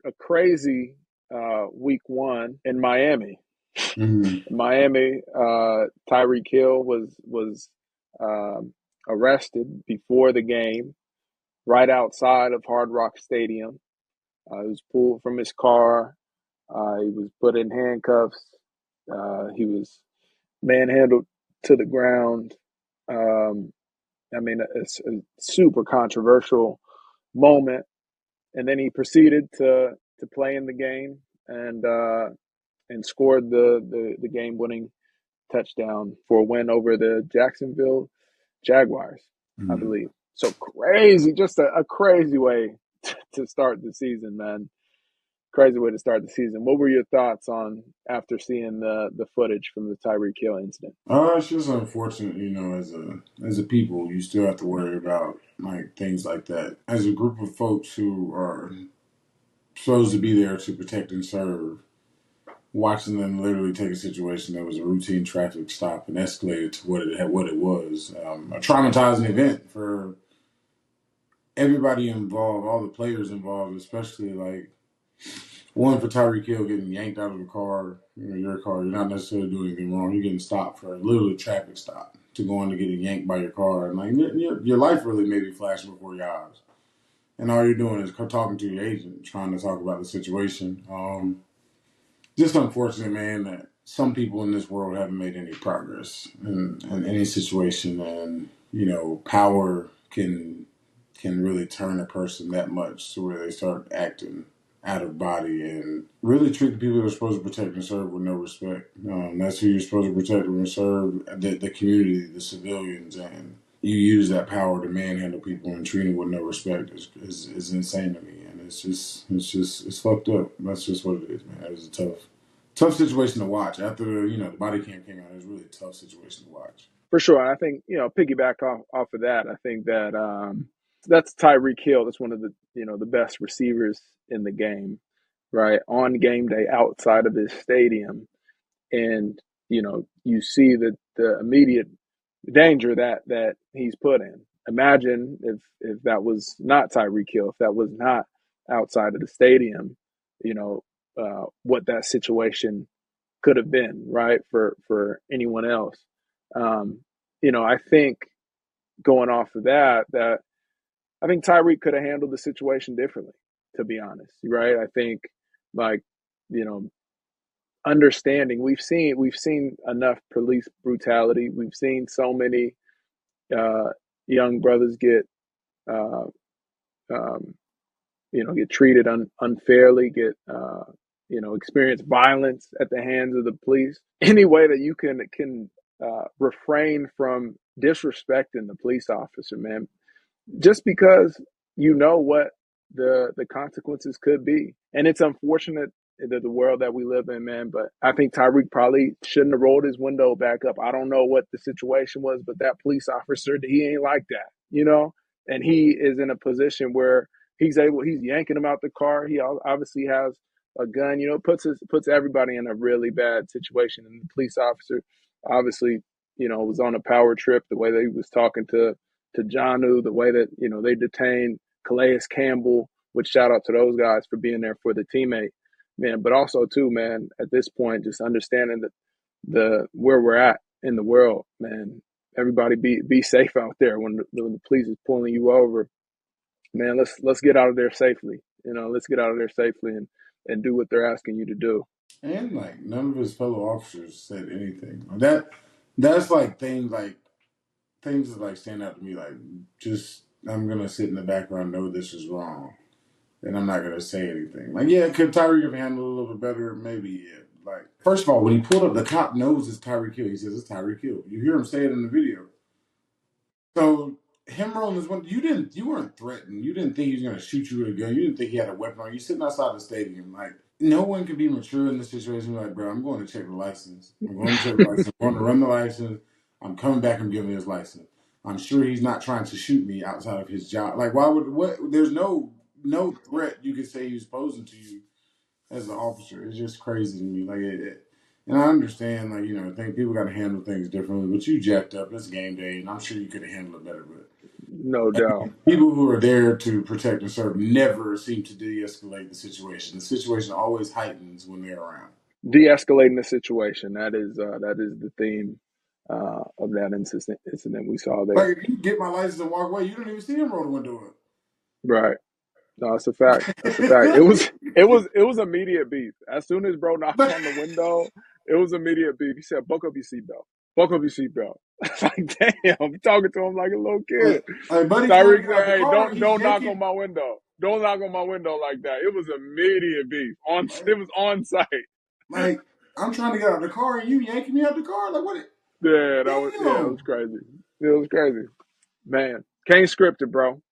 a crazy week one in Miami. Mm-hmm. Miami, Tyreek Hill was um, arrested before the game, right outside of Hard Rock Stadium. He was pulled from his car. He was put in handcuffs. He was manhandled to the ground. Um, I mean, it's a super controversial moment. And then he proceeded to play in the game and scored the game winning touchdown for a win over the Jacksonville Jaguars, I Mm-hmm. believe. So crazy, just a crazy way to start the season, man. Crazy way to start the season. What were your thoughts on after seeing the footage from the Tyreek Hill incident? It's just unfortunate, as a people, you still have to worry about like things like that. As a group of folks who are supposed to be there to protect and serve, watching them literally take a situation that was a routine traffic stop and escalated to what it was, a traumatizing event for everybody involved, all the players involved, especially like one for Tyreek Hill getting yanked out of the car, your car. You're not necessarily doing anything wrong. You're getting stopped for a literally traffic stop to go on to getting yanked by your car, and like your life really may be flashing before your eyes, and all you're doing is talking to your agent, trying to talk about the situation. Just unfortunate, man, that some people in this world haven't made any progress in any situation, and power can really turn a person that much to where they start acting out of body and really treat the people they're supposed to protect and serve with no respect. That's who you're supposed to protect and serve, the community, the civilians, and you use that power to manhandle people and treat them with no respect is insane to me. And it's fucked up. That's just what it is, man. It was a tough situation to watch. After the body cam came out, it was really a tough situation to watch. For sure. And I think, piggyback off of that, I think that that's Tyreek Hill. That's one of the best receivers in the game, right? On game day outside of his stadium. And, you see the immediate danger that he's put in. Imagine if that was not Tyreek Hill, if that was not outside of the stadium, what that situation could have been, right, for anyone else. Um, I think going off of that I think Tyreek could have handled the situation differently, to be honest, right? I think like, you know, understanding we've seen enough police brutality. We've seen so many uh, young brothers uh, um, get treated unfairly, get experience violence at the hands of the police. Any way that you can refrain from disrespecting the police officer, man, just because you know what the consequences could be. And it's unfortunate that the world that we live in, man. But I think Tyreek probably shouldn't have rolled his window back up. I don't know what the situation was, but that police officer, he ain't like that. And he is in a position where he's yanking him out the car. He obviously has a gun. Puts everybody in a really bad situation. And the police officer obviously, was on a power trip. The way that he was talking to Janu, the way that they detained Calais Campbell, which shout out to those guys for being there for the teammate, man. But also too, man, at this point, just understanding that the where we're at in the world, man. Everybody be safe out there when the police is pulling you over, man. Let's get out of there safely. Let's get out of there safely and do what they're asking you to do. And like none of his fellow officers said anything. That's things that like stand out to me. Like just I'm gonna sit in the background, know this is wrong, and I'm not gonna say anything. Like yeah, could Tyreek have handled it a little bit better? Maybe yeah. Like first of all, when he pulled up, the cop knows it's Tyreek Hill. He says it's Tyreek Hill. You hear him say it in the video. So him rolling his one, you weren't threatened. You didn't think he was gonna shoot you with a gun. You didn't think he had a weapon on you. Sitting outside the stadium, like no one can be mature in this situation. Like, bro, I'm going to check the license. I'm going to check the license. I'm going to run the license. I'm coming back and giving his license. I'm sure he's not trying to shoot me outside of his job. Like, why would what? There's no threat you could say he was posing to you as an officer. It's just crazy to me. And I understand, like I think people got to handle things differently. But you jacked up. It's game day, and I'm sure you could have handled it better. But No doubt. People who are there to protect and serve never seem to de-escalate the situation. The situation always heightens when they're around. De-escalating the situation. That is the theme of that incident we saw there. Like if you get my license and walk away, you don't even see him roll the window Right. No, it's a fact. That's a fact. It up. was it was it was immediate beef. As soon as bro knocked like, on the window, it was immediate beef. He said, "Buckle up your seatbelt. Buckle up your seatbelt." Like, damn, I'm talking to him like a little kid. like buddy trying to Tyreek get out said, the "Hey, car, don't he's don't knock on yanking. my window. Don't knock on my window like that." It was immediate beef. Like, It was on site. like I'm trying to get out the car and you yanking me out the car. Like what? Yeah, it Damn. was crazy. It was crazy. Man, can't script it, bro.